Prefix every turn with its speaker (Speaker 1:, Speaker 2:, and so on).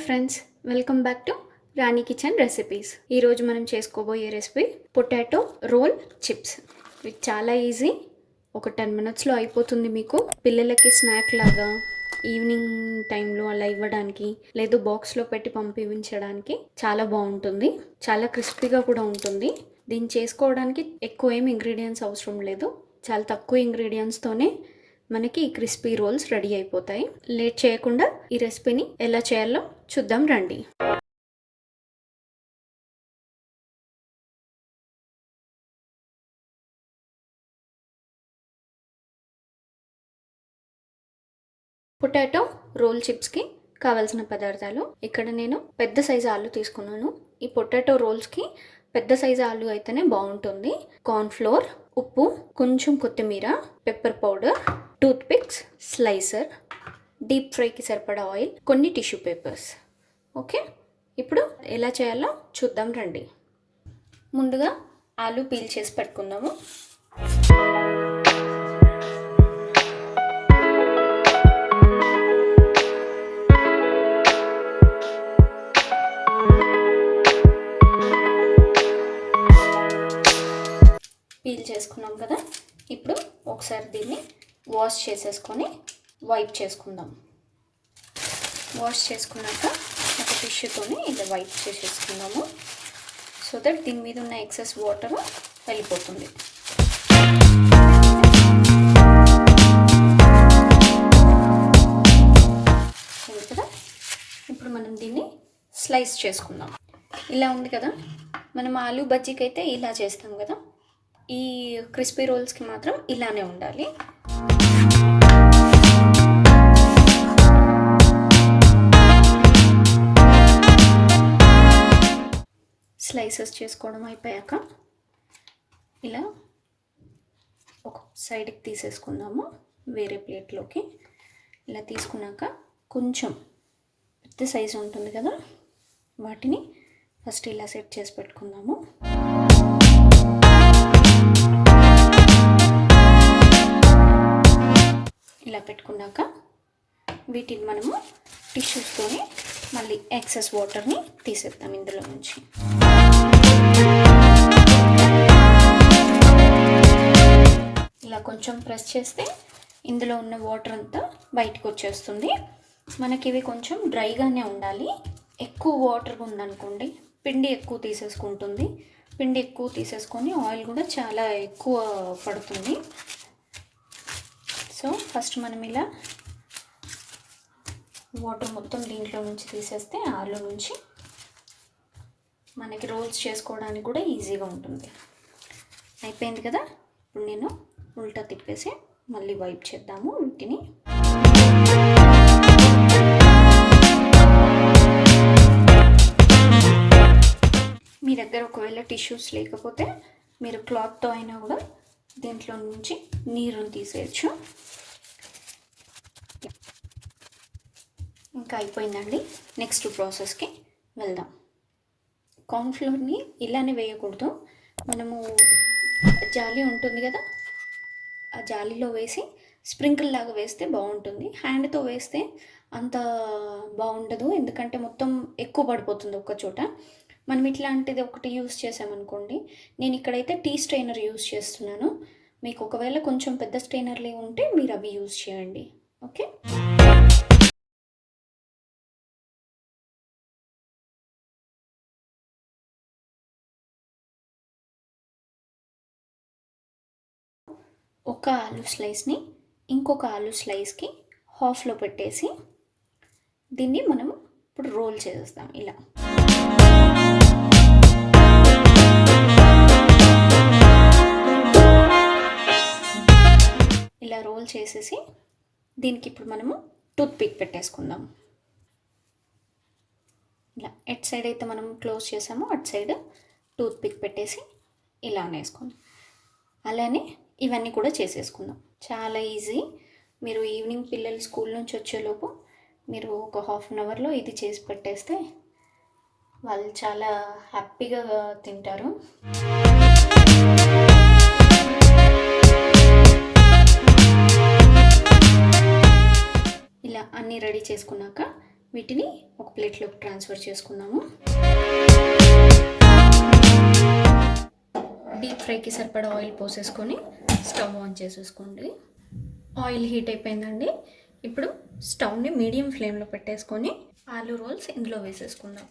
Speaker 1: Friends, welcome back to Rani kitchen recipes. ఈరోజు మనం చేసుకోబోయే రెసిపీ పొటాటో రోల్ చిప్స్. ఇది చాలా ఈజీ, ఒక 10 మినిట్స్లో అయిపోతుంది. మీకు పిల్లలకి స్నాక్ లాగా ఈవినింగ్ టైంలో అలా ఇవ్వడానికి, లేదు బాక్స్లో పెట్టి పంపించడానికి చాలా బాగుంటుంది. చాలా క్రిస్పీగా కూడా ఉంటుంది. దీన్ని చేసుకోవడానికి ఎక్కువ ఏమి ఇంగ్రీడియంట్స్ అవసరం లేదు. చాలా తక్కువ ఇంగ్రీడియంట్స్తోనే మనకి ఈ క్రిస్పీ రోల్స్ రెడీ అయిపోతాయి. లేట్ చేయకుండా ఈ రెసిపీని ఎలా చేయాలో చూద్దాం రండి. పొటాటో రోల్ చిప్స్కి కావాల్సిన పదార్థాలు. ఇక్కడ నేను పెద్ద సైజు ఆలు తీసుకున్నాను. ఈ పొటాటో రోల్స్కి పెద్ద సైజు ఆలు అయితేనే బాగుంటుంది. కార్న్ ఫ్లోర్, ఉప్పు, కొంచెం కొత్తిమీర, pepper powder, tooth pics, slicer, deep ఫ్రైకి సరిపడా ఆయిల్, కొన్ని టిష్యూ పేపర్స్. ఓకే, ఇప్పుడు ఎలా చేయాలో చూద్దాం రండి. ముందుగా ఆలు పీల్ చేసి పెట్టుకుందాము. పీల్ చేసుకున్నాం కదా, ఇప్పుడు ఒకసారి దీన్ని వాష్ చేసేసుకొని వైప్ చేసుకుందాం. వాష్ చేసుకున్నాక ఒక టిష్యూతోని ఇలా వైప్ చేసేసుకుందాము, సో దట్ దీని మీద ఉన్న ఎక్సెస్ వాటర్ వెళ్ళిపోతుంది. కదా, ఇప్పుడు మనం దీన్ని స్లైస్ చేసుకుందాం. ఇలా ఉంది కదా, మనం ఆలూ బజ్జీకి అయితే ఇలా చేస్తాం కదా, ఈ క్రిస్పీ రోల్స్కి మాత్రం ఇలానే ఉండాలి. స్లైసెస్ చేసుకోవడం అయిపోయాక ఇలా ఒక సైడ్కి తీసేసుకుందాము, వేరే ప్లేట్లోకి. ఇలా తీసుకున్నాక కొంచెం పెద్ద సైజు ఉంటుంది కదా, వాటిని ఫస్ట్ ఇలా సెట్ చేసి పెట్టుకుందాము. ఇలా పెట్టుకున్నాక వీటిని మనము టిష్యూస్తోని మళ్ళీ ఎక్సెస్ వాటర్ని తీసేద్దాం ఇందులో నుంచి. ఇలా కొంచెం ప్రెస్ చేస్తే ఇందులో ఉన్న వాటర్ అంతా బయటకు వచ్చేస్తుంది. మనకి ఇవి కొంచెం డ్రైగానే ఉండాలి. ఎక్కువ వాటర్ ఉందనుకోండి, పిండి ఎక్కువ తీసేసుకుంటుంది. పిండి ఎక్కువ తీసేసుకొని ఆయిల్ కూడా చాలా ఎక్కువ పడుతుంది. సో ఫస్ట్ మనం ఇలా వాటర్ మొత్తం దీంట్లో నుంచి తీసేస్తే ఆలు నుంచి మనకి రోల్స్ చేసుకోవడానికి కూడా ఈజీగా ఉంటుంది. అయిపోయింది కదా, ఇప్పుడు నేను ఉల్టా తిప్పేసి మళ్ళీ వైప్ చేద్దాము వీటిని. మీ దగ్గర ఒకవేళ టిష్యూస్ లేకపోతే మీరు క్లాత్తో అయినా కూడా దీంట్లో నుంచి నీరుని తీసేయచ్చు. ఇంకా అయిపోయిందండి. నెక్స్ట్ ప్రాసెస్కి వెళ్దాం. కార్న్ ఫ్లోర్ని ఇలానే వేయకూడదు. మనము జాలి ఉంటుంది కదా, ఆ జాలీలో వేసి స్ప్రింకిల్ లాగా వేస్తే బాగుంటుంది. హ్యాండ్తో వేస్తే అంత బాగుండదు, ఎందుకంటే మొత్తం ఎక్కువ పడిపోతుంది ఒక చోట. మనం ఇట్లాంటిది ఒకటి యూస్ చేసామనుకోండి, నేను ఇక్కడైతే టీ స్ట్రైనర్ యూస్ చేస్తున్నాను. మీకు ఒకవేళ కొంచెం పెద్ద స్ట్రైనర్లే ఉంటే మీరు అవి యూస్ చేయండి. ఓకే, ఒక ఆలు స్లైస్ని ఇంకొక ఆలు స్లైస్కి హాఫ్లో పెట్టేసి దీన్ని మనము ఇప్పుడు రోల్ చేసేస్తాం. ఇలా ఇలా రోల్ చేసేసి దీనికి ఇప్పుడు మనము టూత్ పిక్ పెట్టేసుకుందాం. ఇలా ఎట్ సైడ్ అయితే మనం క్లోజ్ చేసామో అటు సైడ్ టూత్ పిక్ పెట్టేసి ఇలా వేసుకుందాం. అలానే ఇవన్నీ కూడా చేసేసుకుందాం. చాలా ఈజీ. మీరు ఈవినింగ్ పిల్లలు స్కూల్ నుంచి వచ్చేలోపు మీరు ఒక హాఫ్ అన్ అవర్లో ఇది చేసి పెట్టేస్తే వాళ్ళు చాలా హ్యాపీగా తింటారు. ఇలా అన్నీ రెడీ చేసుకున్నాక వీటిని ఒక ప్లేట్లోకి ట్రాన్స్ఫర్ చేసుకుందాము. డీప్ ఫ్రైకి సరిపడా ఆయిల్ పోసేసుకొని స్టవ్ ఆన్ చేసేసుకోండి. ఆయిల్ హీట్ అయిపోయిందండి. ఇప్పుడు స్టవ్ని మీడియం ఫ్లేమ్లో పెట్టేసుకొని ఆలూ రోల్స్ ఇందులో వేసేసుకుందాం.